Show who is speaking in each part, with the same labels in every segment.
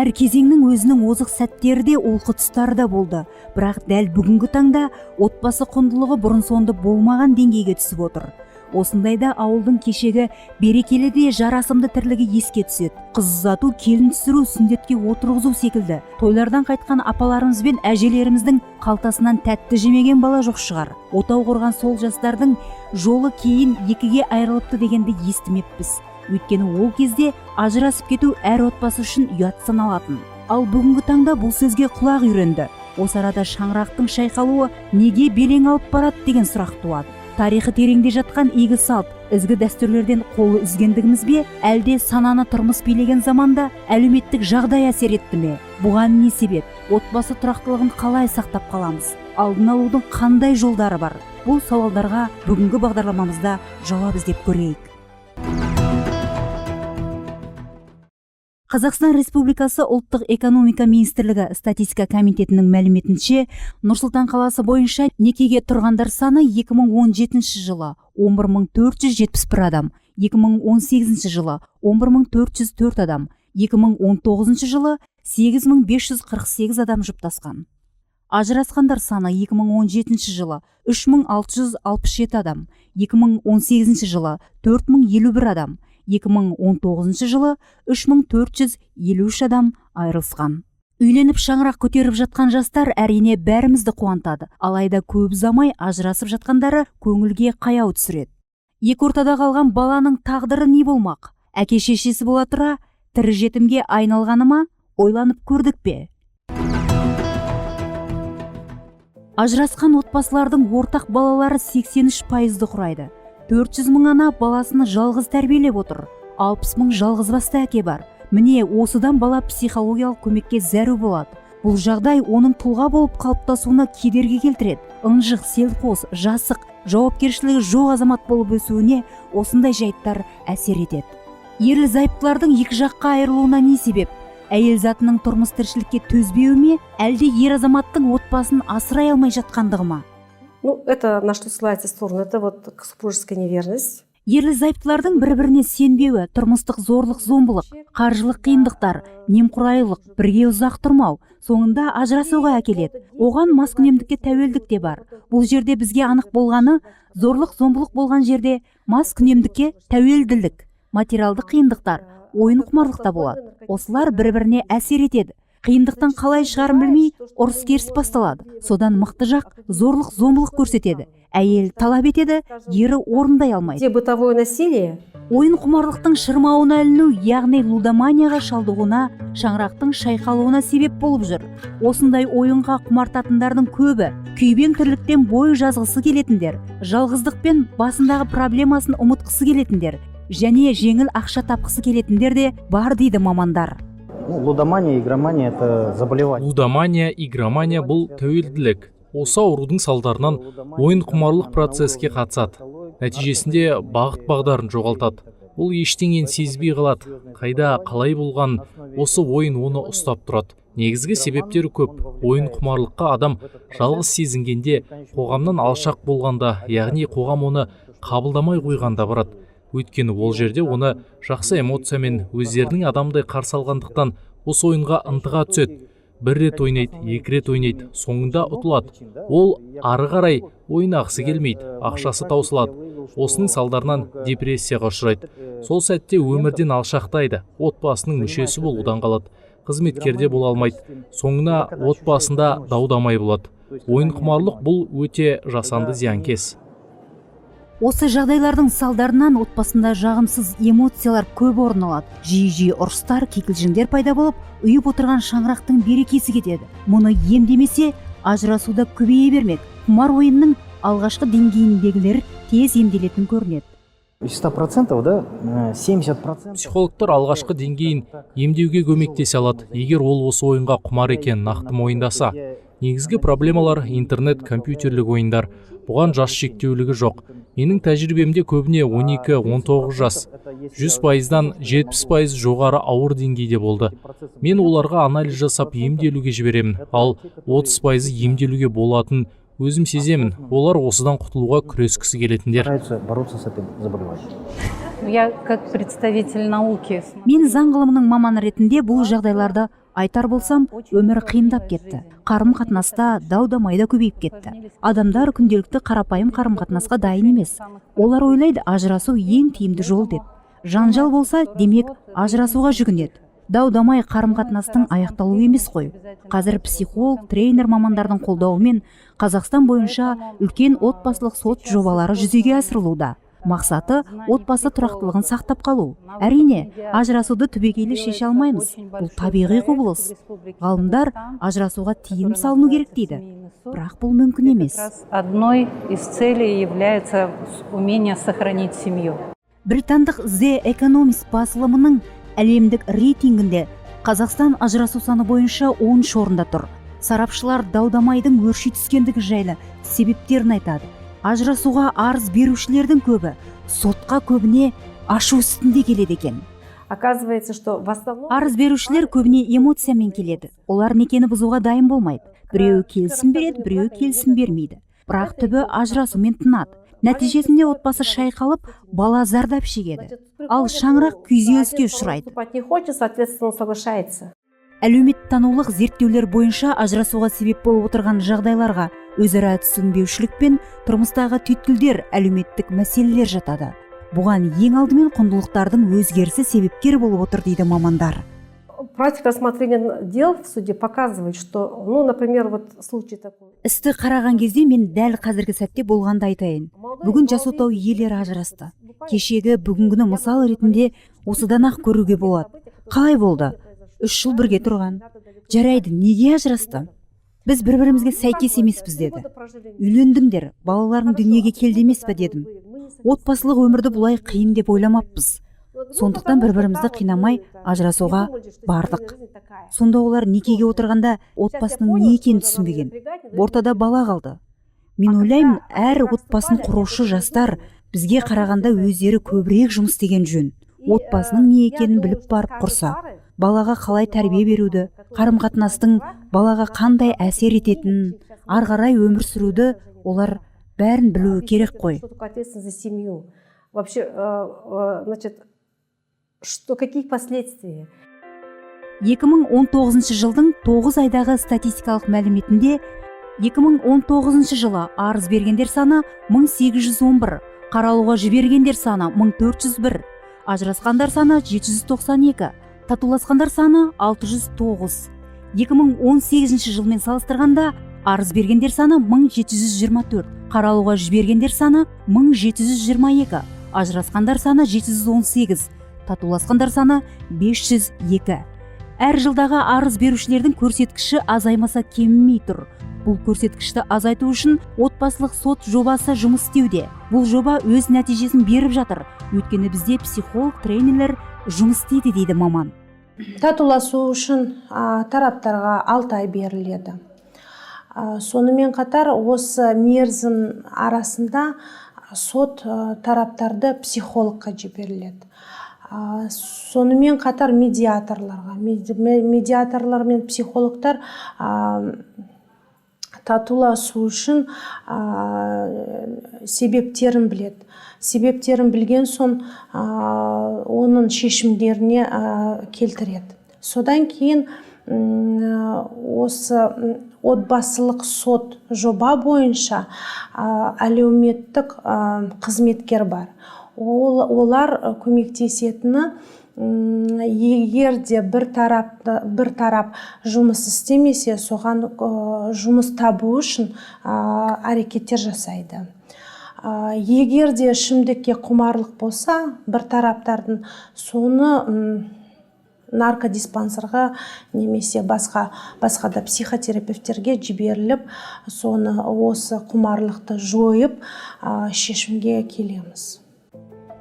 Speaker 1: Әр кезеңнің өзінің озық сәттері де олқы тұстары да болды. Бірақ дәл бүгінгі таңда отбасы құндылығы бұрын соңды болмаған деңгейге түсіп отыр. Осындайда ауылдың кешегі берекелі де жарасымды тірлігі еске түседі. Қыз ұзату, келін түсіру, сүндетке отырғызу секілді тойлардан қайтқан апаларымыз бен әжелеріміздің қалтасынан тәтті жемеген бала жоқ шығар. Отау құрған сол жастардың жолы кейін екіге айырылыпты дегенді естімеппіз. Өйткені ол кезде ажырасып кету әр отбасы үшін ұят саналатын. Ал бүгінгі таңда бұл сөзге құлақ үйренді. Осы арада шаңырақтың шайқалуы неге белең алып барады деген сұрақ туады. Тарихы тереңде жатқан игі салт, ізгі дәстүрлерден қолы үзгендігіміз бе, әлде сананы тұрмыс билеген заманда әлеуметтік жағдай әсер етті ме? Бұған не себеп? Отбасы тұрақтылығын қалай сақтап қаламыз? Алдын алудың қандай жолдары бар? Бұл сауалдарға бүгінгі бағдарламамызда жауап іздеп көрейік. Қазақстан Республикасы ұлттық экономика министрлігі статистика комитетінің мәліметінше, Нұр-Сұлтан қаласы бойынша некеге тұрғандар саны 2017 жылы 11.471 адам, 2018 жылы 11.404 адам, 2019 жылы 8.548 адам жұптасқан. Ажырасқандар саны 2017 жылы 3.667 адам, 2018 жылы 4.051 адам, 2019 жылы 3.453 адам айырылысқан. Үйленіп шаңырақ көтеріп жатқан жастар әрине бәрімізді қуантады. Алайда көп ұзамай ажырасып жатқандары көңілге қаяу түсіреді. Екі ортада қалған баланың тағдыры не болмақ? Әке шешесі бола тұра тірі жетімге айналғаны ма? Ойланып көрдік пе? Ажырасқан отбасылардың ортақ балалары 83%-ді құрайды. 400 мың ана баласыны жалғыз тәрбиелеп отыр. 60 мың жалғызбасты әке бар. Міне осыдан бала психологиялық көмекке зәру болады. Бұл жағдай оның тұлға болып қалыптасуына кедергі келтіреді. Ынжық, селқос, жасық, жауапкершілігі жоқ азамат болып өсуіне осындай жайттар әсер етеді. Ерлі зайыптылардың екі жаққа айырылуына не себеп? Әйел затының тұрмыс тіршілікке төзбеуі ме, әлде ер азаматтың отбасын асырай алмай жатқандығы ма?
Speaker 2: Это на что ссылается сторону, это вот супружеская неверность.
Speaker 1: Ерлі зайыптылардың бір-біріне сенбеуі, тұрмыстық зорлық-зомбылық, қаржылық қиындықтар, немқұрайлылық, бірге ұзақ тұрмау, соңында ажырасуға әкеледі. Оған маскүнемдікке тәуелдік те бар. Бұл жерде бізге анық болғаны, зорлық-зомбылық болған жерде маскүнемдікке тәуелділік, материалдық қиындықтар, ойын құмарлық та болады. Осылар бір-біріне әсер етеді. Қиындықтан қалай шығарын білмей, ұрыс-керіс басталады. Содан мықты жақ зорлық-зомбылық көрсетеді. Әйел талап етеді, ері орындай алмайды.
Speaker 2: Где бытовое насилие?
Speaker 1: Ойын құмарлықтың шырмауына іліну, яғни лудоманияға шалдығуына, шаңырақтың шайқалуына себеп болып жүр. Осындай ойынға құмартатындардың көбі күйбең тірліктен бой жазғысы келетіндер, жалғыздықпен басындағы проблемасын ұмытқысы келетіндер, және жеңіл ақша тапқысы келетіндер де бар дейді мамандар.
Speaker 3: Лудомания, игромания – это заболевание.
Speaker 4: Лудомания, игромания – бұл тәуелділік. Осы аурудың салдарынан ойын құмарлық процеске қатысады. Нәтижесінде бағыт-бағдарын жоғалтады. Ол ештеңені сезбей қалады. Қайда, қалай болған, осы ойын оны ұстап тұрады. Негізгі себептері көп. Ойын құмарлыққа адам жалғыз сезінгенде, қоғамнан алшақ болғанда, яғни қоғам оны қабылдамай қойғанда барады. Өйткені ол жерде оны жақсы эмоциямен өздерінің адамдай қарсы алғандықтан осы ойынға ынтыға түседі. Бір рет ойнайды, екі рет ойнайды, соңында ұтылады. Ол ары қарай ойнағысы келмейді, ақшасы таусылады. Осының салдарынан депрессияға ұшырайды. Сол сәтте өмірден алшақтайды, отбасының мүшесі болудан қалады. Қызметкерде бола алмайды. Соңына отбасында дау-дамай болады. Ойын құмарлық бұл өте жасанды зиянкес.
Speaker 1: Осы жағдайлардың салдарынан отбасында жағымсыз эмоциялар көп орын алады. Жиі-жиі ұрыстар, кикілжіңдер пайда болып, үйіп отырған шаңырақтың берекесі кетеді. Мұны емдемесе, ажырасуда көбейе бермек. Құмар ойынның алғашқы деңгейіндегілер тез емделетін көрінеді.
Speaker 3: 100%, да, 70%.
Speaker 4: Психологтар алғашқы деңгейін емдеуге көмектесе алады, егер ол осы ойынға құмар екен нақты мойындаса. Негізгі проблемалар интернет, компьютерлік ойындар. Бұған жас шектеулігі жоқ. Менің тәжірибемде көбіне 12-19 жас, 100%-дан 70% жоғары ауыр деңгейде болды. Мен оларға анализ жасап емделуге жіберемін, ал 30% емделуге болатын өзім сеземін. Олар осыдан құтылуға күрескісі келетіндер.
Speaker 5: Я как представитель науки.
Speaker 1: Мен заң ғылымының маманы ретінде бұл жағдайларды Айтар болсам, өмір қиындап кетті. Қарым қатынаста дау-дамай да көбейіп кетті. Адамдар күнделікті қарапайым қарым қатынасқа дайын емес. Олар ойлайды, ажырасу ең тиімді жол деп. Жанжал болса, демек ажырасуға жүгінеді. Дау-дамай қарым қатынастың аяқталуы емес қой. Қазір психолог, тренер мамандардың қолдауымен Қазақстан бойынша үлкен отбасылық сот жобалары жүзеге асырылуда. Мақсаты отбасы тұрақтылығын сақтап қалу. Әрине, ажырасуды түбегейлі шеше алмаймыз. Бұл табиғи құбылыс. Ғалымдар ажырасуға тыйым салыну керек дейді. Бірақ бұл мүмкін емес.
Speaker 5: Одной из целей является умение сохранить семью.
Speaker 1: Британдық The Economist басылымының әлемдік рейтингінде Қазақстан ажырасу саны бойынша 10 орында тұр. Сарапшылар дау-дамайдың өрши түскендігі жайлы себептерін айтады. Ажырасуға арыз берушілердің көбі сотқа көбіне ашу үстінде келеді екен.
Speaker 2: Оказывается, что в основном...
Speaker 1: Арыз берушілер көбіне эмоциямен келеді. Олар некені бұзуға дайын болмайды. Біреуі келісім береді, біреуі келісім бермейді. Бірақ түбі ажырасумен тынады. Нәтижесінде отбасы шайқалып, бала зардап шегеді. Ал шаңырақ күйзеліске ұшырайды.
Speaker 2: Не хочет, соответственно, соглашается.
Speaker 1: Әлеуметтанулық зерттеулер бойынша ажырасуға себеп болып отырған жағдайларға өзара түсінбеушілік пен тұрмыстағы түйткілдер, әлеуметтік мәселелер жатады. Бұған ең алдымен құндылықтардың өзгерісі себепкер болып отыр дейді мамандар.
Speaker 2: Практика рассмотрения дел в суде показывает, что, например, вот случай такой.
Speaker 1: Істі қараған кезде мен дәл қазіргі сәтте болғанды айтайын. Бүгін жас отау иелері ажырасты. Кешегі бүгінгіні мысал ретінде осыдан ақ көруге болады. Қалай болды? 3 жыл бірге тұрған. Жарайды, неге ажырасты? Біз бір-бірімізге сәйкес емеспіз деді. Үйлендіңдер, балаларың дүниеге келді емес пе дедім. Отбасылық өмірді бұлай қиын деп ойламаппыз. Сондықтан бір-бірімізді қинамай ажырасуға бардық. Сонда олар некеге отырғанда отбасының не екенін түсінбеген. Ортада бала қалды. Мен ойлаймын, әр отбасын құрушы жастар бізге қарағанда өздері көбірек жұмыс істеген жөн. Отбасының не екенін біліп барып құрса, балаға қалай тәрбие беруді, қарым-қатынастың балаға қандай әсер ететінін, ары қарай өмір сүруді олар бәрін білуі керек қой.
Speaker 2: Вообще, значит, какие последствия?
Speaker 1: 2019 жылдың 9 айдағы статистикалық мәліметінде 2019 жылы арыз бергендер саны 1811, қаралуға жібергендер саны 1401, ажырасқандар саны 792, татуласқандар саны 609. 2018 жылмен салыстырғанда арыз бергендер саны 1724, қаралуға жібергендер саны 1722, ажырасқандар саны 718, татуласқандар саны 502. Әр жылдағы арыз берушілердің көрсеткіші азаймаса кемімей тұр. Бұл көрсеткішті азайту үшін отбасылық сот жобасы жұмыс істеуде. Бұл жоба өз нәтижесін беріп жатыр. Өйткені бізде психолог, тренерлер жұмыс істейді дейді маман.
Speaker 6: Татуласу үшін тараптарға 6 ай беріледі. Сонымен қатар осы мерзім арасында сот тараптарды психологқа жіберіледі. Сонымен қатар медиаторларға, медиаторлар мен психологтар татуласу үшін себептерін біледі. Себептерін білген соң оның шешімдеріне келтіреді. Содан кейін осы отбасылық сот жоба бойынша әлеуметтік қызметкер бар. Олар көмектесетіні, егер де бір тарап жұмыс істемесе, соған жұмыс табу үшін әрекеттер жасайды. Егер де ішімдікке құмарлық болса, бір тараптардың соны наркодиспансерға немесе басқа да психотерапевтерге жіберіліп, соны осы құмарлықты жойып шешімге келеміз.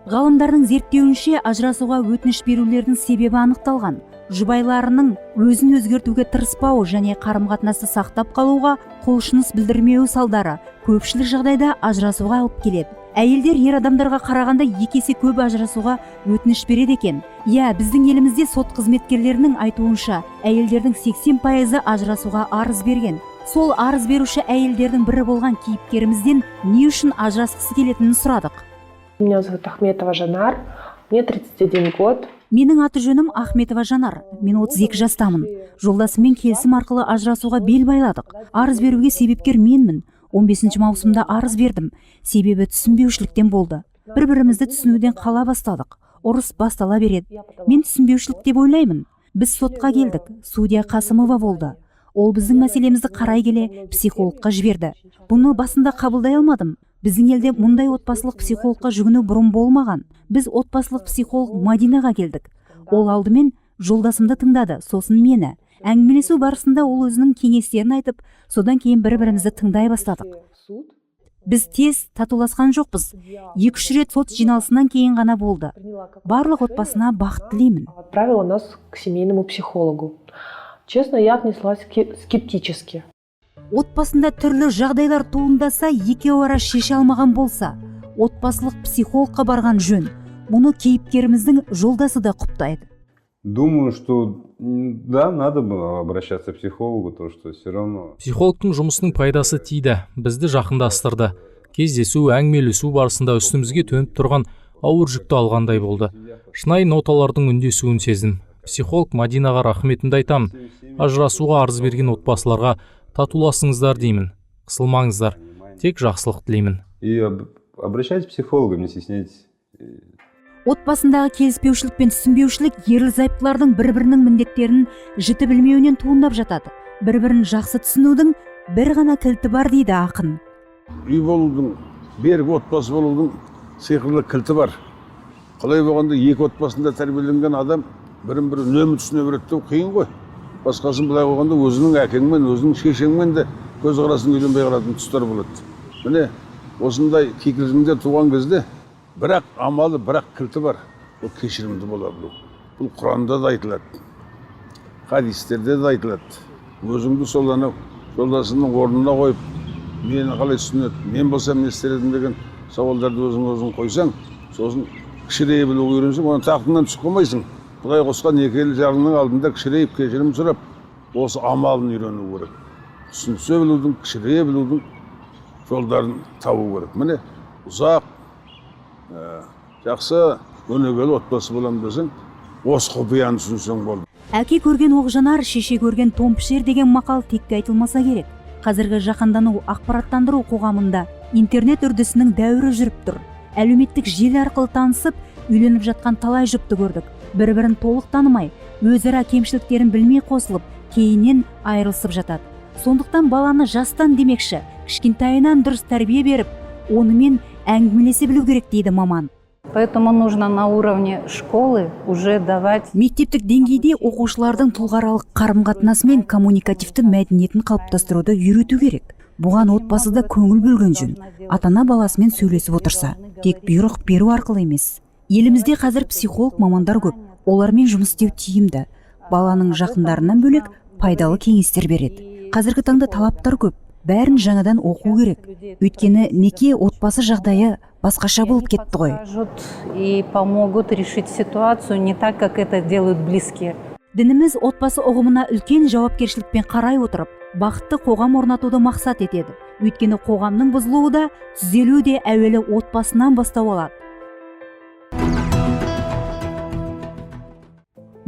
Speaker 1: Ғалымдардың зерттеуінше ажырасуға өтініш берулердің себебі анықталған. Жұбайларының өзін өзгертуге тырыспауы және қарым-қатынасты сақтап қалуға құлшыныс білдірмеуі салдары көпшілік жағдайда ажырасуға алып келеді. Әйелдер ер адамдарға қарағанда 2 есе көп ажырасуға өтініш береді екен. Біздің елімізде сот қызметкерлерінің айтуынша, әйелдердің 80% ажырасуға арыз берген. Сол арыз беруші әйелдердің бірі болған кейіпкерімізден не үшін ажырасқысы келетінін сұрадық.
Speaker 7: Меня зовут Ахметова Жанар, мне 31 год.
Speaker 1: Менің аты жөнім Ахметова Жанар. Мен 32 жастамын. Жолдасыммен келісім арқылы ажырасуға бел байладық. Арыз беруге себепкер менмін. 15 маусымда арыз бердім. Себебі түсінбеушіліктен болды. Бір-бірімізді түсінуден қала бастадық. Ұрыс бастала береді. Мен түсінбеушілік деп ойлаймын. Біз сотқа келдік. Судья Қасымова болды. Ол біздің мәселемізді қарай келе психологқа жіберді. Бұны басында қабылдай алмадым. Біздің елде мұндай отбасылық психологқа жүгіну бұрын болмаған. Біз отбасылық психолог Мадинаға келдік. Ол алдымен жолдасымды тыңдады, сосын мені. Әңгімелесу барысында ол өзінің кеңестерін айтып, содан кейін бір-бірімізді тыңдай бастадық. Біз тез татуласқан жоқпыз. 2-3 рет сот жиналысынан кейін ғана болды. Барлық отбасына бақыт тілеймін.
Speaker 7: Отправила нас к семейному психологу. Честно, я отнеслась скептически.
Speaker 1: Отбасында түрлі жағдайлар туындаса, екеуі ара шеше алмаған болса, отбасылық психологқа барған жөн. Мұны кейіпкеріміздің жолдасы да құптайды.
Speaker 8: Думаю, что да, надо было обращаться к психологу, то что все равно.
Speaker 4: Психологтың жұмысының пайдасы тиді, бізді жақындастырды. Кездесу, әңгімелесу барысында үстімізге төніп тұрған ауыр жүкті алғандай болды. Шынайы ноталардың үндесуін сездім. Психолог Мадинаға рахметімді айтамын. Ажырасуға арыз берген отбасыларға татуласыңыздар деймін. Қысылмаңыздар. Тек жақсылық тілеймін.
Speaker 8: И обращайтесь к психологу, не стесняйтесь.
Speaker 1: Отбасындағы келіспеушілік пен түсінбеушілік ерлі-зайыптылардың бір-бірінің міндеттерін жіті білмеуінен туындап жатады. Бір-бірін жақсы түсінудің бір ғана кілті бар дейді ақын.
Speaker 9: Үй болудың, берік отбасы болудың сиқырлы кілті бар. Қалай болғанда екі отбасында тәрбиеленген адам бірін-бірі үнемі түсіне береді деу қиын ғой. Басқасын былай қойғанда өзінің әкеңмен, өзінің шешеңмен де көз қарасын үйленбей қалатын тұстар болады. Міне осындай кикілжіңдер туған кезде бірақ амалы, бірақ кілті бар. Бұл кешірімді бола білу. Бұл Құранда да айтылады, хадистерде де айтылады. Өзіңді сол анау жолдасының орнына қойып, мені қалай түсінеді, мен болсам не істер едім деген сауалдарды өзің қойсаң, сосын кішірейе білуге үйренсең, оны тақтыңнан түсіп қалмайсың. Құдай қосқан екі ел жарының алдында кішірейіп, кешірім сұрап, осы амалын үйрену керек. Түсінісе білудің, кішірейе білудің жолдарын табу керек. Міне ұзақ, жақсы, өнегелі отбасы болам десең, осы құпияны түсінсең болды.
Speaker 1: Әке көрген оқ-жанар, шеше көрген томпішер деген мақал текке айтылмаса керек. Қазіргі жаһандану, ақпараттандыру қоғамында интернет үрдісінің дәуірі жүріп тұр. Әлеуметтік желі арқылы танысып, үйленіп жатқан талай жұпты көрдік. Бір-бірін толық танымай, өзара кемшіліктерін білмей қосылып, кейіннен айырылысып жатады. Сондықтан баланы жастан демекші, кішкентайынан дұрыс тәрбие беріп, онымен әңгімелесе білу керек дейді маман.
Speaker 5: Поэтому нужно на уровне школы уже давать...
Speaker 1: Мектептік деңгейде оқушылардың тұлғаралық қарым-қатынасы мен коммуникативті мәдениетін қалыптастыруды үйрету керек. Бұған отбасыда көңіл бөлген жөн. Ата-ана баласымен сөйлесіп отырса, тек бұйрық беру арқылы емес. Елімізде қазір психолог мамандар көп. Олармен жұмыс істеу тиімді. Баланың жақындарынан бөлек пайдалы кеңестер береді. Қазіргі таңда талаптар көп. Бәрін жаңадан оқу керек. Өйткені неке отбасы жағдайы басқаша болып кетті ғой.
Speaker 5: И помогут решить ситуацию не так, как это делают близкие.
Speaker 1: Дініміз отбасы ұғымына үлкен жауапкершілікпен қарай отырып, бақытты қоғам орнатуды мақсат етеді. Өйткені қоғамның бұзылуы да, түзелуі де әуелі отбасынан бастау алады.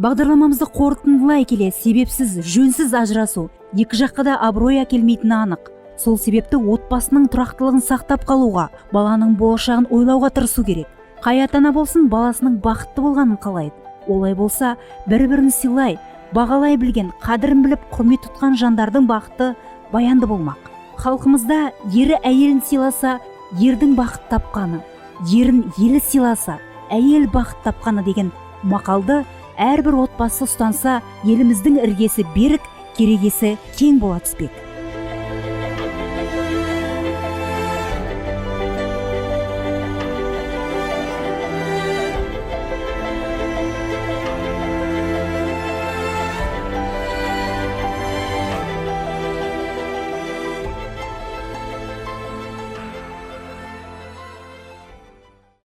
Speaker 1: Бағдарламамызды қорытындылай келе, себепсіз, жөнсіз ажырасу екі жаққа да абырой әкелмейтіні анық. Сол себепті отбасының тұрақтылығын сақтап қалуға, баланың болашағын ойлауға тырысу керек. Қай ата-ана болсын, баласының бақытты болғанын қалайды. Олай болса, бір-бірін сыйлай, бағалай білген, қадірін біліп, құрмет тұтқан жандардың бақыты баянды болмақ. Халқымызда ері әйелін сыйласа, ердің бақыт тапқаны, ерін елі сыйласа, әйел бақыт тапқаны деген мақалды әрбір отбасы ұстанса, еліміздің іргесі берік, керегесі кең бола түспек.